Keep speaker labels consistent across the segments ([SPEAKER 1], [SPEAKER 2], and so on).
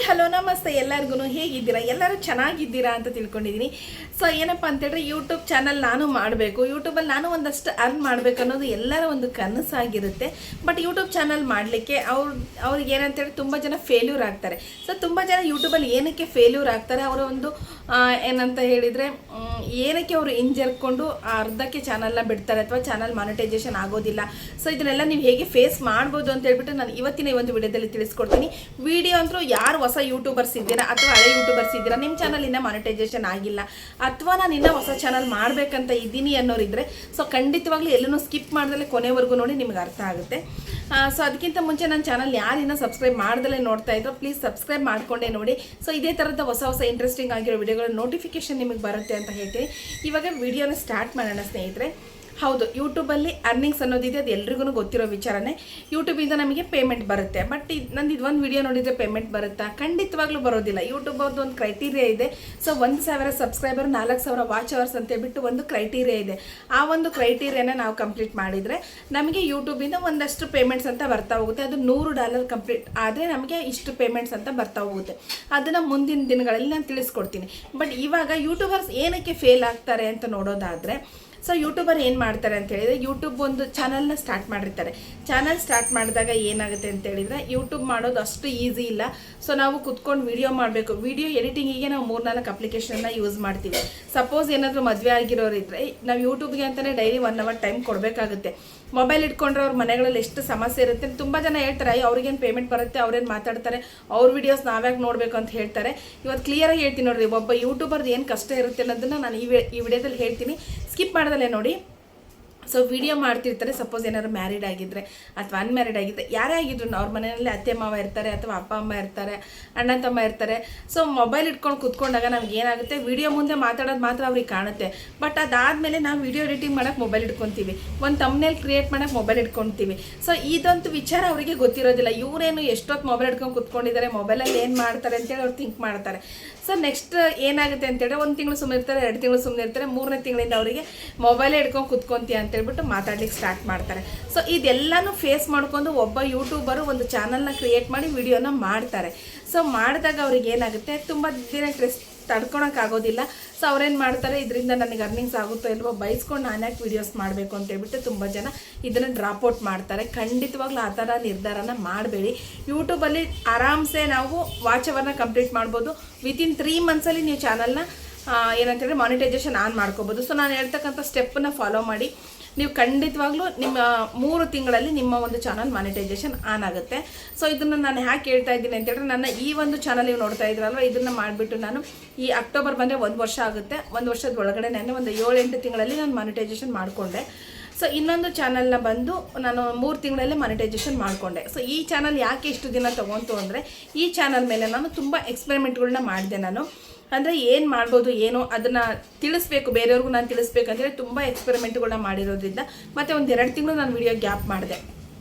[SPEAKER 1] Hello ನಮಸ್ತೆ ಎಲ್ಲರಿಗೂ ಹೇಗಿದ್ದೀರಾ ಎಲ್ಲರೂ ಚೆನ್ನಾಗಿದ್ದೀರಾ ಅಂತ ತಿಳ್ಕೊಂಡಿದ್ದೀನಿ. ಸೊ ಏನಪ್ಪ ಅಂತೇಳಿದ್ರೆ ಯೂಟ್ಯೂಬ್ ಚಾನಲ್ ನಾನು ಮಾಡಬೇಕು, ಯೂಟ್ಯೂಬಲ್ಲಿ ನಾನು ಒಂದಷ್ಟು ಅರ್ನ್ ಮಾಡಬೇಕು ಅನ್ನೋದು ಎಲ್ಲರ ಒಂದು ಕನಸಾಗಿರುತ್ತೆ. ಬಟ್ ಯೂಟ್ಯೂಬ್ ಚಾನಲ್ ಮಾಡಲಿಕ್ಕೆ ಅವ್ರಿಗೆ ಏನಂತೇಳಿ ತುಂಬ ಜನ ಫೇಲ್ಯೂರ್ ಆಗ್ತಾರೆ. ಸೊ ತುಂಬ ಜನ ಯೂಟ್ಯೂಬಲ್ಲಿ ಏನಕ್ಕೆ ಫೇಲ್ಯೂರ್ ಆಗ್ತಾರೆ, ಅವರ ಒಂದು ಏನಂತ ಹೇಳಿದರೆ ಏನಕ್ಕೆ ಅವರು ಹಿಂಜರ್ಕೊಂಡು ಅರ್ಧಕ್ಕೆ ಚಾನಲ್ನ ಬಿಡ್ತಾರೆ ಅಥವಾ ಚಾನಲ್ ಮಾನಿಟೈಸೇಷನ್ ಆಗೋದಿಲ್ಲ. ಸೊ ಇದನ್ನೆಲ್ಲ ನೀವು ಹೇಗೆ ಫೇಸ್ ಮಾಡ್ಬೋದು ಅಂತ ಹೇಳ್ಬಿಟ್ಟು ನಾನು ಇವತ್ತಿನ ಈ ಒಂದು ವಿಡಿಯೋದಲ್ಲಿ ತಿಳಿಸ್ಕೊಡ್ತೀನಿ. ವಿಡಿಯೋ ಅಂತೂ ಯಾರು ಹೊಸ ಯೂಟ್ಯೂಬರ್ಸ್ ಇದ್ದೀರಾ ಅಥವಾ ಹಳೆ ಯೂಟ್ಯೂಬರ್ಸ್ ಇದ್ದೀರಾ, ನಿಮ್ಮ ಚಾನಲ್ ಇನ್ನೂ ಮಾನಿಟೈಸೇಷನ್ ಆಗಿಲ್ಲ ಅಥವಾ ನಾನು ಇನ್ನೂ ಹೊಸ ಚಾನಲ್ ಮಾಡಬೇಕಂತ ಇದ್ದೀನಿ ಅನ್ನೋರಿದ್ರೆ ಸೊ ಖಂಡಿತವಾಗ್ಲೂ ಎಲ್ಲೂ ಸ್ಕಿಪ್ ಮಾಡ್ದಲೇ ಕೊನೆವರೆಗೂ ನೋಡಿ ನಿಮ್ಗೆ ಅರ್ಥ ಆಗುತ್ತೆ. ಸೊ ಅದಕ್ಕಿಂತ ಮುಂಚೆ ನನ್ನ ಚಾನಲ್ ಯಾರಿನ್ನ ಸಬ್ಸ್ಕ್ರೈಬ್ ಮಾಡ್ದಲೇ ನೋಡ್ತಾ ಇದ್ರು ಪ್ಲೀಸ್ ಸಬ್ಸ್ಕ್ರೈಬ್ ಮಾಡ್ಕೊಂಡೇ ನೋಡಿ. ಸೊ ಇದೇ ಥರದ ಹೊಸ ಇಂಟ್ರೆಸ್ಟಿಂಗ್ ಆಗಿರೋ ವಿಡಿಯೋಗಳ ನೋಟಿಫಿಕೇಶನ್ ನಿಮಗೆ ಬರುತ್ತೆ ಅಂತ ಹೇಳ್ತೀನಿ. ಇವಾಗ ವಿಡಿಯೋನ ಸ್ಟಾರ್ಟ್ ಮಾಡೋಣ ಸ್ನೇಹಿತರೆ. ಹೌದು, ಯೂಟ್ಯೂಬಲ್ಲಿ ಅರ್ನಿಂಗ್ಸ್ ಅನ್ನೋದಿದೆ, ಅದು ಎಲ್ರಿಗೂ ಗೊತ್ತಿರೋ ವಿಚಾರನೇ. ಯೂಟ್ಯೂಬಿಂದ ನಮಗೆ ಪೇಮೆಂಟ್ ಬರುತ್ತೆ. ಬಟ್ ನಂದು ಇದೊಂದು ವಿಡಿಯೋ ನೋಡಿದರೆ ಪೇಮೆಂಟ್ ಬರುತ್ತಾ? ಖಂಡಿತವಾಗ್ಲೂ ಬರೋದಿಲ್ಲ. ಯೂಟ್ಯೂಬ್ ಅವ್ರದ್ದು ಒಂದು ಕ್ರೈಟೀರಿಯಾ ಇದೆ. ಸೊ 1,000 ಸಬ್ಸ್ಕ್ರೈಬರ್ 4,000 ವಾಚ್ ಅವರ್ಸ್ ಅಂತೇಳ್ಬಿಟ್ಟು ಒಂದು ಕ್ರೈಟೀರಿಯಾ ಇದೆ. ಆ ಒಂದು ಕ್ರೈಟೀರಿಯಾನ ನಾವು ಕಂಪ್ಲೀಟ್ ಮಾಡಿದರೆ ನಮಗೆ ಯೂಟ್ಯೂಬಿಂದ ಒಂದಷ್ಟು ಪೇಮೆಂಟ್ಸ್ ಅಂತ ಬರ್ತಾ ಹೋಗುತ್ತೆ. ಅದು $100 ಕಂಪ್ಲೀಟ್ ಆದರೆ ನಮಗೆ ಇಷ್ಟು ಪೇಮೆಂಟ್ಸ್ ಅಂತ ಬರ್ತಾ ಹೋಗುತ್ತೆ. ಅದನ್ನು ಮುಂದಿನ ದಿನಗಳಲ್ಲಿ ನಾನು ತಿಳಿಸ್ಕೊಡ್ತೀನಿ. ಬಟ್ ಇವಾಗ ಯೂಟ್ಯೂಬರ್ಸ್ ಏನಕ್ಕೆ ಫೇಲ್ ಆಗ್ತಾರೆ ಅಂತ ನೋಡೋದಾದರೆ, ಸೊ ಯೂಟ್ಯೂಬರ್ ಏನು ಮಾಡ್ತಾರೆ ಅಂತ ಹೇಳಿದರೆ, ಯೂಟ್ಯೂಬ್ ಒಂದು ಚಾನಲ್ನ ಸ್ಟಾರ್ಟ್ ಮಾಡಿರ್ತಾರೆ. ಚಾನಲ್ ಸ್ಟಾರ್ಟ್ ಮಾಡಿದಾಗ ಏನಾಗುತ್ತೆ ಅಂತ ಹೇಳಿದರೆ, ಯೂಟ್ಯೂಬ್ ಮಾಡೋದು ಅಷ್ಟು ಈಸಿ ಇಲ್ಲ. ಸೊ ನಾವು ಕುತ್ಕೊಂಡು ವಿಡಿಯೋ ಮಾಡಬೇಕು. ವಿಡಿಯೋ ಎಡಿಟಿಂಗಿಗೆ ನಾವು 3-4 ಅಪ್ಲಿಕೇಶನ್ನ ಯೂಸ್ ಮಾಡ್ತೀವಿ. ಸಪೋಸ್ ಏನಾದರೂ ಮದುವೆ ಆಗಿರೋರು ಇದ್ದರೆ ನಾವು ಯೂಟ್ಯೂಬ್ಗೆ ಅಂತಲೇ ಡೈಲಿ 1 ಅವರ್ ಟೈಮ್ ಕೊಡಬೇಕಾಗುತ್ತೆ. ಮೊಬೈಲ್ ಇಟ್ಕೊಂಡ್ರೆ ಅವ್ರ ಮನೆಗಳಲ್ಲಿ ಎಷ್ಟು ಸಮಸ್ಯೆ ಇರುತ್ತೆ. ತುಂಬ ಜನ ಹೇಳ್ತಾರೆ ಅವ್ರಿಗೇನು ಪೇಮೆಂಟ್ ಬರುತ್ತೆ, ಅವ್ರೇನು ಮಾತಾಡ್ತಾರೆ, ಅವ್ರ ವಿಡಿಯೋಸ್ ನಾವ್ಯಾಕೆ ನೋಡಬೇಕು ಅಂತ ಹೇಳ್ತಾರೆ. ಇವತ್ತು ಕ್ಲಿಯರಾಗಿ ಹೇಳ್ತೀನಿ ನೋಡಿರಿ, ಒಬ್ಬ ಯೂಟ್ಯೂಬರ್ದು ಏನು ಕಷ್ಟ ಇರುತ್ತೆ ಅನ್ನೋದನ್ನು ನಾನು ಈ ವಿಡಿಯೋದಲ್ಲಿ ಹೇಳ್ತೀನಿ. ಸ್ಕಿಪ್ ಮಾಡ್ದಲ್ಲೇ ನೋಡಿ. ಸೊ ವಿಡಿಯೋ ಮಾಡ್ತಿರ್ತಾರೆ. ಸಪೋಸ್ ಏನಾದ್ರು ಮ್ಯಾರಿಡ್ ಆಗಿದ್ದರೆ ಅಥವಾ ಅನ್ಮ್ಯಾರಿಡ್ ಆಗಿದ್ದರೆ, ಯಾರೇ ಆಗಿದ್ರು ಅವ್ರ ಮನೆಯಲ್ಲಿ ಅತ್ತೆ ಮಾವ ಇರ್ತಾರೆ ಅಥವಾ ಅಪ್ಪ ಅಮ್ಮ ಇರ್ತಾರೆ, ಅಣ್ಣ ತಮ್ಮ ಇರ್ತಾರೆ. ಸೊ ಮೊಬೈಲ್ ಇಟ್ಕೊಂಡು ಕುತ್ಕೊಂಡಾಗ ನಮ್ಗೆ ಏನಾಗುತ್ತೆ, ವಿಡಿಯೋ ಮುಂದೆ ಮಾತಾಡೋದು ಮಾತ್ರ ಅವ್ರಿಗೆ ಕಾಣುತ್ತೆ. ಬಟ್ ಅದಾದಮೇಲೆ ನಾವು ವಿಡಿಯೋ ಎಡಿಟಿಂಗ್ ಮಾಡೋಕ್ಕೆ ಮೊಬೈಲ್ ಇಟ್ಕೊತೀವಿ, ಒಂದು ತಮ್ನೇಲ್ ಕ್ರಿಯೇಟ್ ಮಾಡೋಕ್ಕೆ ಮೊಬೈಲ್ ಇಟ್ಕೊತೀವಿ. ಸೊ ಇದಂತೂ ವಿಚಾರ ಅವರಿಗೆ ಗೊತ್ತಿರೋದಿಲ್ಲ. ಇವರೇನು ಎಷ್ಟೊತ್ತು ಮೊಬೈಲ್ ಇಟ್ಕೊಂಡು ಕುತ್ಕೊಂಡಿದ್ದಾರೆ, ಮೊಬೈಲಲ್ಲಿ ಏನು ಮಾಡ್ತಾರೆ ಅಂತೇಳಿ ಅವ್ರು ಥಿಂಕ್ ಮಾಡ್ತಾರೆ. ಸೊ ನೆಕ್ಸ್ಟ್ ಏನಾಗುತ್ತೆ ಅಂತೇಳಿದ್ರೆ, 1 ತಿಂಗಳು ಸುಮ್ಮನೆ ಇರ್ತಾರೆ, 2 ತಿಂಗಳು ಸುಮ್ಮನೆ ಇರ್ತಾರೆ, 3ನೇ ತಿಂಗಳಿಂದ ಅವರಿಗೆ ಮೊಬೈಲೇ ಹಿಡ್ಕೊಂಡು ಕುತ್ಕೊಂತೀಯ ಅಂತೇಳ್ಬಿಟ್ಟು ಮಾತಾಡ್ಲಿಕ್ಕೆ ಸ್ಟಾರ್ಟ್ ಮಾಡ್ತಾರೆ. ಸೊ ಇದೆಲ್ಲನೂ ಫೇಸ್ ಮಾಡ್ಕೊಂಡು ಒಬ್ಬ ಯೂಟ್ಯೂಬರು ಒಂದು ಚಾನಲ್ನ ಕ್ರಿಯೇಟ್ ಮಾಡಿ ವಿಡಿಯೋನ ಮಾಡ್ತಾರೆ. ಸೊ ಮಾಡಿದಾಗ ಅವ್ರಿಗೆ ಏನಾಗುತ್ತೆ, ತುಂಬ ದಿನ ಸ್ಟ್ರೆಸ್ ತಡ್ಕೊಳಕ್ಕಾಗೋದಿಲ್ಲ. ಸೊ ಅವ್ರೇನು ಮಾಡ್ತಾರೆ, ಇದರಿಂದ ನನಗೆ ಅರ್ನಿಂಗ್ಸ್ ಆಗುತ್ತೋ ಇಲ್ವೋ ಬೈಸ್ಕೊಂಡು ನಾನು ಯಾಕೆ ವೀಡಿಯೋಸ್ ಮಾಡಬೇಕು ಅಂತೇಳ್ಬಿಟ್ಟು ತುಂಬ ಜನ ಇದನ್ನು ಡ್ರಾಪ್ಔಟ್ ಮಾಡ್ತಾರೆ. ಖಂಡಿತವಾಗ್ಲೂ ಆ ಥರ ನಿರ್ಧಾರನ ಮಾಡಬೇಡಿ. ಯೂಟ್ಯೂಬಲ್ಲಿ ಆರಾಮ್ಸೆ ನಾವು ವಾಚ್ ಅವರ್ನ ಕಂಪ್ಲೀಟ್ ಮಾಡ್ಬೋದು. ವಿತಿನ್ 3 ಮಂತ್ಸಲ್ಲಿ ನೀವು ಚಾನಲ್ನ ಏನಂತೇಳಿ ಮಾನಿಟೈಸೇಷನ್ ಆನ್ ಮಾಡ್ಕೋಬೋದು. ಸೊ ನಾನು ಹೇಳ್ತಕ್ಕಂಥ ಸ್ಟೆಪ್ಪನ್ನ ಫಾಲೋ ಮಾಡಿ ನೀವು ಖಂಡಿತವಾಗ್ಲೂ ನಿಮ್ಮ 3 ತಿಂಗಳಲ್ಲಿ ನಿಮ್ಮ ಒಂದು ಚಾನಲ್ ಮಾನಿಟೈಸೇಷನ್ ಆನ್ ಆಗುತ್ತೆ. ಸೊ ಇದನ್ನು ನಾನು ಯಾಕೆ ಹೇಳ್ತಾ ಇದ್ದೀನಿ ಅಂತೇಳಿದ್ರೆ, ನನ್ನ ಈ ಒಂದು ಚಾನಲ್ ನೀವು ನೋಡ್ತಾ ಇದ್ರಲ್ವ, ಇದನ್ನು ಮಾಡಿಬಿಟ್ಟು ನಾನು ಈ ಅಕ್ಟೋಬರ್ ಬಂದರೆ 1 ವರ್ಷ ಆಗುತ್ತೆ. 1 ವರ್ಷದ ಒಳಗಡೆ ನಾನು ಒಂದು 7-8 ತಿಂಗಳಲ್ಲಿ ನಾನು ಮಾನಿಟೈಸೇಷನ್ ಮಾಡಿಕೊಂಡೆ. ಸೊ ಇನ್ನೊಂದು ಚಾನಲ್ನ ಬಂದು ನಾನು 3 ತಿಂಗಳಲ್ಲೇ ಮಾನಿಟೈಸೇಷನ್ ಮಾಡಿಕೊಂಡೆ. ಸೊ ಈ ಚಾನಲ್ ಯಾಕೆ ಇಷ್ಟು ದಿನ ತೊಗೊಂತು ಅಂದರೆ, ಈ ಚಾನಲ್ ಮೇಲೆ ನಾನು ತುಂಬ ಎಕ್ಸ್ಪೆರಿಮೆಂಟ್ಗಳನ್ನ ಮಾಡಿದೆ. ನಾನು ಅಂದರೆ ಏನು ಮಾಡ್ಬೋದು ಏನೋ ಅದನ್ನು ತಿಳಿಸ್ಬೇಕು, ಬೇರೆಯವ್ರಿಗೂ ನಾನು ತಿಳಿಸ್ಬೇಕಂತೇಳಿ ತುಂಬ ಎಕ್ಸ್ಪೆರಿಮೆಂಟ್ಗಳನ್ನ ಮಾಡಿರೋದ್ರಿಂದ ಮತ್ತು ಒಂದು 2 ತಿಂಗಳು ನಾನು ವಿಡಿಯೋ ಗ್ಯಾಪ್ ಮಾಡಿದೆ.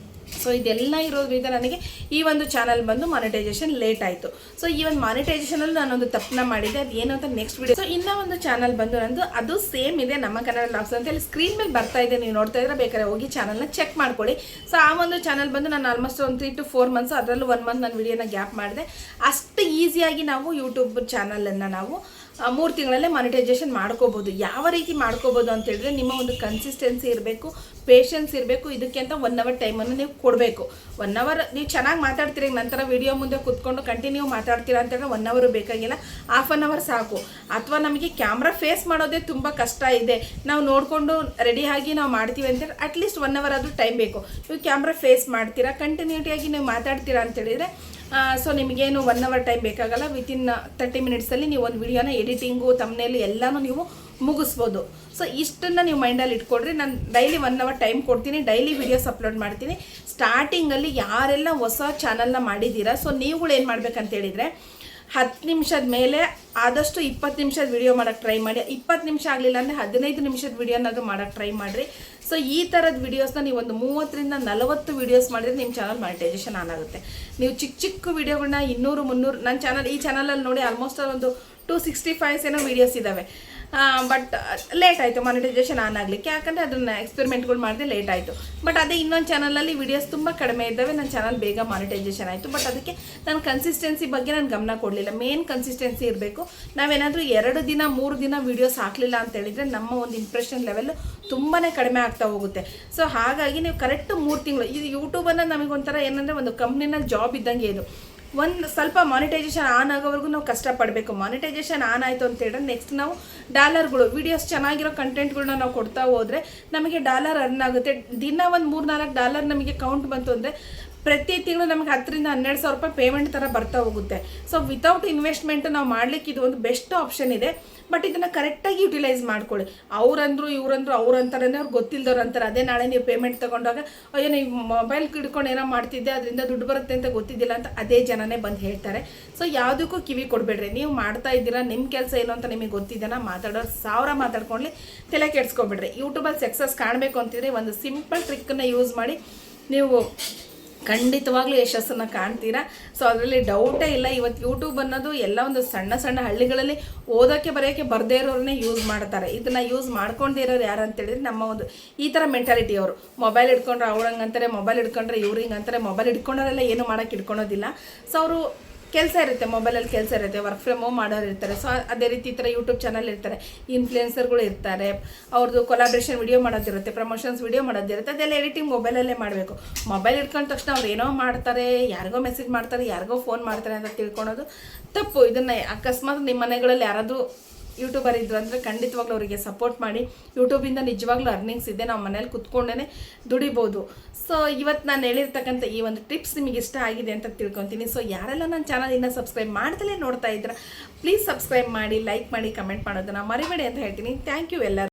[SPEAKER 1] ಸೊ ಇದೆಲ್ಲ ಇರೋದ್ರಿಂದ ನನಗೆ ಈ ಒಂದು ಚಾನಲ್ ಬಂದು ಮಾನಿಟೈಸೇಷನ್ ಲೇಟ್ ಆಯಿತು. ಸೊ ಈ ಒಂದು ಮಾನಿಟೈಸೇಷನಲ್ಲಿ ನಾನೊಂದು ತಪ್ಪನ್ನ ಮಾಡಿದೆ, ಅದು ಏನು ಅಂತ ನೆಕ್ಸ್ಟ್ ವಿಡಿಯೋ. ಸೊ ಇನ್ನೂ ಒಂದು ಚಾನಲ್ ಬಂದು ನಂದು, ಅದು ಸೇಮ್ ಇದೆ, ನಮ್ಮ ಕನ್ನಡ ವ್ಲಾಗ್ಸ್ ಅಂತ ಹೇಳಿ ಸ್ಕ್ರೀನ್ ಮೇಲೆ ಬರ್ತಾ ಇದೆ, ನೀವು ನೋಡ್ತಾ ಇದ್ರೆ ಬೇಕಾದ್ರೆ ಹೋಗಿ ಚಾನಲ್ನ ಚೆಕ್ ಮಾಡ್ಕೊಳ್ಳಿ. ಸೊ ಆ ಒಂದು ಚಾನಲ್ ಬಂದು ನಾನು ಆಲ್ಮೋಸ್ಟ್ ಒಂದು 3 to 4 ಮಂತ್ಸ್, ಅದರಲ್ಲೂ 1 ಮಂತ್ ನಾನು ವಿಡಿಯೋನ ಗ್ಯಾಪ್ ಮಾಡಿದೆ. ಅಷ್ಟು ಈಸಿಯಾಗಿ ನಾವು ಯೂಟ್ಯೂಬ್ ಚಾನಲನ್ನು ನಾವು 3 ತಿಂಗಳಲ್ಲೇ ಮಾನಿಟೈಸೇಷನ್ ಮಾಡ್ಕೋಬೋದು. ಯಾವ ರೀತಿ ಮಾಡ್ಕೋಬೋದು ಅಂತ ಹೇಳಿದ್ರೆ, ನಿಮ್ಮ ಒಂದು ಕನ್ಸಿಸ್ಟೆನ್ಸಿ ಇರಬೇಕು, ಪೇಷನ್ಸ್ ಇರಬೇಕು. ಇದಕ್ಕೆ ಅಂತ 1 ಅವರ್ ಟೈಮನ್ನು ನೀವು ಕೊಡಬೇಕು. 1 ಅವರ್ ನೀವು ಚೆನ್ನಾಗಿ ಮಾತಾಡ್ತೀರಿ, ನಂತರ ವಿಡಿಯೋ ಮುಂದೆ ಕುತ್ಕೊಂಡು ಕಂಟಿನ್ಯೂ ಮಾತಾಡ್ತೀರಾ ಅಂತೇಳಿದ್ರೆ 1 ಅವರ್ ಬೇಕಾಗಿಲ್ಲ, ½ ಅನ್ ಅವರ್ ಸಾಕು. ಅಥವಾ ನಮಗೆ ಕ್ಯಾಮ್ರಾ ಫೇಸ್ ಮಾಡೋದೇ ತುಂಬ ಕಷ್ಟ ಇದೆ, ನಾವು ನೋಡಿಕೊಂಡು ರೆಡಿಯಾಗಿ ನಾವು ಮಾಡ್ತೀವಿ ಅಂತೇಳಿ ಅಟ್ಲೀಸ್ಟ್ 1 ಅವರ್ ಆದರೂ ಟೈಮ್ ಬೇಕು. ನೀವು ಕ್ಯಾಮ್ರಾ ಫೇಸ್ ಮಾಡ್ತೀರಾ, ಕಂಟಿನ್ಯೂಟಿಯಾಗಿ ನೀವು ಮಾತಾಡ್ತೀರಾ ಅಂತೇಳಿದರೆ ಸೊ ನಿಮಗೇನು 1 ಅವರ್ ಟೈಮ್ ಬೇಕಾಗಲ್ಲ. ವಿತಿನ್ 30 ಮಿನಿಟ್ಸಲ್ಲಿ ನೀವು ಒಂದು ವಿಡಿಯೋನ ಎಡಿಟಿಂಗು ತಮ್ನೇಲು ಎಲ್ಲನೂ ನೀವು ಮುಗಿಸ್ಬೋದು. ಸೊ ಇಷ್ಟನ್ನು ನೀವು ಮೈಂಡಲ್ಲಿ ಇಟ್ಕೊಡ್ರಿ. ನಾನು ಡೈಲಿ 1 ಅವರ್ ಟೈಮ್ ಕೊಡ್ತೀನಿ, ಡೈಲಿ ವಿಡಿಯೋಸ್ ಅಪ್ಲೋಡ್ ಮಾಡ್ತೀನಿ. ಸ್ಟಾರ್ಟಿಂಗಲ್ಲಿ ಯಾರೆಲ್ಲ ಹೊಸ ಚಾನಲ್ನ ಮಾಡಿದ್ದೀರಾ, ಸೊ ನೀವುಗಳು ಏನು ಮಾಡ್ಬೇಕಂತೇಳಿದರೆ, 10 ನಿಮಿಷದ ಮೇಲೆ ಆದಷ್ಟು 20 ನಿಮಿಷದ ವಿಡಿಯೋ ಮಾಡೋಕ್ಕೆ ಟ್ರೈ ಮಾಡಿ. 20 ನಿಮಿಷ ಆಗಲಿಲ್ಲ ಅಂದರೆ 15 ನಿಮಿಷದ ವಿಡಿಯೋನಾದರೂ ಮಾಡೋಕ್ಕೆ ಟ್ರೈ ಮಾಡಿರಿ. ಸೊ ಈ ಥರದ ವಿಡಿಯೋಸ್ನ ನೀವು ಒಂದು 30ರಿಂದ 40 ವಿಡಿಯೋಸ್ ಮಾಡಿದರೆ ನಿಮ್ಮ ಚಾನಲ್ ಮಾನಿಟೈಸೇಷನ್ ಆನ್ ಆಗುತ್ತೆ. ನೀವು ಚಿಕ್ಕ ವಿಡಿಯೋಗಳನ್ನ 200-300, ನನ್ನ ಚಾನಲ್ ಈ ಚಾನಲಲ್ಲಿ ನೋಡಿ ಆಲ್ಮೋಸ್ಟ್ ಒಂದು 265 ಏನೋ ವೀಡಿಯೋಸ್ ಇದ್ದಾವೆ. ಬಟ್ ಲೇಟ್ ಆಯಿತು ಮಾನಿಟೈಸೇಷನ್ ಆನ್ ಆಗಲಿಕ್ಕೆ, ಯಾಕಂದರೆ ಅದನ್ನು ಎಕ್ಸ್ಪೆರಿಮೆಂಟ್ಗಳು ಮಾಡಿದೆ ಲೇಟ್ ಆಯಿತು. ಬಟ್ ಅದೇ ಇನ್ನೊಂದು ಚಾನಲಲ್ಲಿ ವೀಡಿಯೋಸ್ ತುಂಬ ಕಡಿಮೆ ಇದ್ದಾವೆ, ನನ್ನ ಚಾನಲ್ ಬೇಗ ಮಾನಿಟೈಸೇಷನ್ ಆಯಿತು. ಬಟ್ ಅದಕ್ಕೆ ನಾನು ಕನ್ಸಿಸ್ಟೆನ್ಸಿ ಬಗ್ಗೆ ನಾನು ಗಮನ ಕೊಡಲಿಲ್ಲ. ಮೇನ್ ಕನ್ಸಿಸ್ಟೆನ್ಸಿ ಇರಬೇಕು. ನಾವೇನಾದರೂ 2 ದಿನ 3 ದಿನ ವೀಡಿಯೋಸ್ ಹಾಕಲಿಲ್ಲ ಅಂತ ಹೇಳಿದರೆ ನಮ್ಮ ಒಂದು ಇಂಪ್ರೆಷನ್ ಲೆವೆಲ್ ತುಂಬಾ ಕಡಿಮೆ ಆಗ್ತಾ ಹೋಗುತ್ತೆ. ಸೊ ಹಾಗಾಗಿ ನೀವು ಕರೆಕ್ಟ್ 3 ತಿಂಗಳು, ಇದು ಯೂಟ್ಯೂಬನ್ನು ನಮಗೊಂಥರ ಏನಂದರೆ ಒಂದು ಕಂಪ್ನಿನಲ್ಲಿ ಜಾಬ್ ಇದ್ದಂಗೆ. ಇದು ಒಂದು ಸ್ವಲ್ಪ ಮಾನಿಟೈಸೇಷನ್ ಆನ್ ಆಗೋವರೆಗೂ ನಾವು ಕಷ್ಟಪಡಬೇಕು. ಮಾನಿಟೈಸೇಷನ್ ಆನ್ ಆಯಿತು ಅಂತ ಹೇಳಿದ್ರೆ ನೆಕ್ಸ್ಟ್ ನಾವು ಡಾಲರ್ಗಳು, ವೀಡಿಯೋಸ್ ಚೆನ್ನಾಗಿರೋ ಕಂಟೆಂಟ್ಗಳನ್ನ ನಾವು ಕೊಡ್ತಾ ಹೋದರೆ ನಮಗೆ ಡಾಲರ್ ಅರ್ನ್ ಆಗುತ್ತೆ. ದಿನ ಒಂದು $3-4 ನಮಗೆ ಕೌಂಟ್ ಬಂತು ಅಂದರೆ ಪ್ರತಿ ತಿಂಗಳು ನಮಗೆ 10,000-12,000 ರೂಪಾಯಿ ಪೇಮೆಂಟ್ ಥರ ಬರ್ತಾ ಹೋಗುತ್ತೆ. ಸೊ ವಿತೌಟ್ ಇನ್ವೆಸ್ಟ್ಮೆಂಟ್ ನಾವು ಮಾಡಲಿಕ್ಕೆ ಇದು ಒಂದು ಬೆಸ್ಟ್ ಆಪ್ಷನ್ ಇದೆ. ಬಟ್ ಇದನ್ನು ಕರೆಕ್ಟಾಗಿ ಯುಟಿಲೈಸ್ ಮಾಡ್ಕೊಳ್ಳಿ. ಅವರಂದ್ರು ಇವರಂದ್ರು ಅವ್ರಂತಾರೆ, ಅವ್ರು ಗೊತ್ತಿಲ್ಲದವ್ರು ಅಂತಾರೆ. ಅದೇ ನಾಳೆ ನೀವು ಪೇಮೆಂಟ್ ತೊಗೊಂಡಾಗ ಅಯ್ಯೋ ನೀವು ಮೊಬೈಲ್ ಹಿಡ್ಕೊಂಡು ಏನೋ ಮಾಡ್ತಿದ್ದೆ ಅದರಿಂದ ದುಡ್ಡು ಬರುತ್ತೆ ಅಂತ ಗೊತ್ತಿದ್ದಿಲ್ಲ ಅಂತ ಅದೇ ಜನನೇ ಬಂದು ಹೇಳ್ತಾರೆ. ಸೊ ಯಾವುದಕ್ಕೂ ಕಿವಿ ಕೊಡಬೇಡ್ರಿ. ನೀವು ಮಾಡ್ತಾ ಇದ್ದೀರಾ, ನಿಮ್ಮ ಕೆಲಸ ಏನು ಅಂತ ನಿಮಗೆ ಗೊತ್ತಿದ್ದಾನ, ಮಾತಾಡೋರು 1000 ಮಾತಾಡ್ಕೊಳ್ಳಿ, ತಲೆ ಕೆಡ್ಸ್ಕೊಬೇಡ್ರಿ. ಯೂಟ್ಯೂಬಲ್ಲಿ ಸಕ್ಸಸ್ ಕಾಣಬೇಕು ಅಂತಿದ್ರೆ ಒಂದು ಸಿಂಪಲ್ ಟ್ರಿಕ್ಕನ್ನು ಯೂಸ್ ಮಾಡಿ ನೀವು ಖಂಡಿತವಾಗ್ಲೂ ಯಶಸ್ಸನ್ನು ಕಾಣ್ತೀರಾ. ಸೊ ಅದರಲ್ಲಿ ಡೌಟೇ ಇಲ್ಲ. ಇವತ್ತು ಯೂಟ್ಯೂಬ್ ಅನ್ನೋದು ಎಲ್ಲ ಒಂದು ಸಣ್ಣ ಸಣ್ಣ ಹಳ್ಳಿಗಳಲ್ಲಿ ಓದೋಕ್ಕೆ ಬರೆಯೋಕ್ಕೆ ಬರದೇ ಇರೋರನ್ನೇ ಯೂಸ್ ಮಾಡ್ತಾರೆ. ಇದನ್ನು ಯೂಸ್ ಮಾಡ್ಕೊಂಡಿರೋರು ಯಾರು ಅಂತೇಳಿದ್ರೆ ನಮ್ಮ ಒಂದು ಈ ಥರ ಮೆಂಟಾಲಿಟಿ ಅವರು. ಮೊಬೈಲ್ ಹಿಡ್ಕೊಂಡ್ರೆ ಅವ್ರಂಗೆ ಅಂತಾರೆ, ಮೊಬೈಲ್ ಹಿಡ್ಕೊಂಡ್ರೆ ಇವ್ರು ಹಿಂಗೆ ಅಂತಾರೆ. ಮೊಬೈಲ್ ಹಿಡ್ಕೊಂಡ್ರೆಲ್ಲ ಏನು ಮಾಡೋಕ್ಕೆ ಹಿಡ್ಕೊಳೋದಿಲ್ಲ. ಸೊ ಅವರು ಕೆಲಸ ಇರುತ್ತೆ, ಮೊಬೈಲಲ್ಲಿ ಕೆಲಸ ಇರುತ್ತೆ, ವರ್ಕ್ ಫ್ರಮ್ ಹೋಮ್ ಮಾಡೋರು ಇರ್ತಾರೆ. ಸೊ ಅದೇ ರೀತಿ ಈ ಥರ ಯೂಟ್ಯೂಬ್ ಚಾನಲ್ ಇರ್ತಾರೆ, ಇನ್ಫ್ಲುಯೆನ್ಸರ್ಗಳು ಇರ್ತಾರೆ, ಅವ್ರದ್ದು ಕೊಲಾಬ್ರೇಷನ್ ವಿಡಿಯೋ ಮಾಡೋದಿರುತ್ತೆ, ಪ್ರಮೋಷನ್ಸ್ ವಿಡಿಯೋ ಮಾಡೋದಿರುತ್ತೆ. ಅದೆಲ್ಲ ಎಡಿಟಿಂಗ್ ಮೊಬೈಲಲ್ಲೇ ಮಾಡಬೇಕು. ಮೊಬೈಲ್ ಇಟ್ಕೊಂಡ ತಕ್ಷಣ ಅವ್ರು ಏನೋ ಮಾಡ್ತಾರೆ, ಯಾರಿಗೋ ಮೆಸೇಜ್ ಮಾಡ್ತಾರೆ, ಯಾರಿಗೋ ಫೋನ್ ಮಾಡ್ತಾರೆ ಅಂತ ತಿಳ್ಕೊಳೋದು ತಪ್ಪು. ಇದನ್ನು ಅಕಸ್ಮಾತ್ ನಿಮ್ಮ ಮನೆಗಳಲ್ಲಿ ಯಾರಾದರೂ ಯೂಟ್ಯೂಬರ್ ಇದ್ರು ಅಂದರೆ ಖಂಡಿತವಾಗ್ಲೂ ಅವರಿಗೆ ಸಪೋರ್ಟ್ ಮಾಡಿ. ಯೂಟ್ಯೂಬಿಂದ ನಿಜವಾಗ್ಲೂ ಅರ್ನಿಂಗ್ಸ್ ಇದೆ, ನಾವು ಮನೇಲಿ ಕುತ್ಕೊಂಡೇ ದುಡಿಬೋದು. ಸೊ ಇವತ್ತು ನಾನು ಹೇಳಿರ್ತಕ್ಕಂಥ ಈ ಒಂದು ಟಿಪ್ಸ್ ನಿಮಗೆ ಇಷ್ಟ ಆಗಿದೆ ಅಂತ ತಿಳ್ಕೊತೀನಿ. ಸೊ ಯಾರೆಲ್ಲ ನನ್ನ ಚಾನಲ್ ಇನ್ನೂ ಸಬ್ಸ್ಕ್ರೈಬ್ ಮಾಡ್ದಲೇ ನೋಡ್ತಾ ಇದ್ದೀರಾ, ಪ್ಲೀಸ್ ಸಬ್ಸ್ಕ್ರೈಬ್ ಮಾಡಿ, ಲೈಕ್ ಮಾಡಿ, ಕಮೆಂಟ್ ಮಾಡೋದನ್ನು ಮರಿಬೇಡಿ ಅಂತ ಹೇಳ್ತೀನಿ. ಥ್ಯಾಂಕ್ ಯು ಎಲ್ಲರೂ.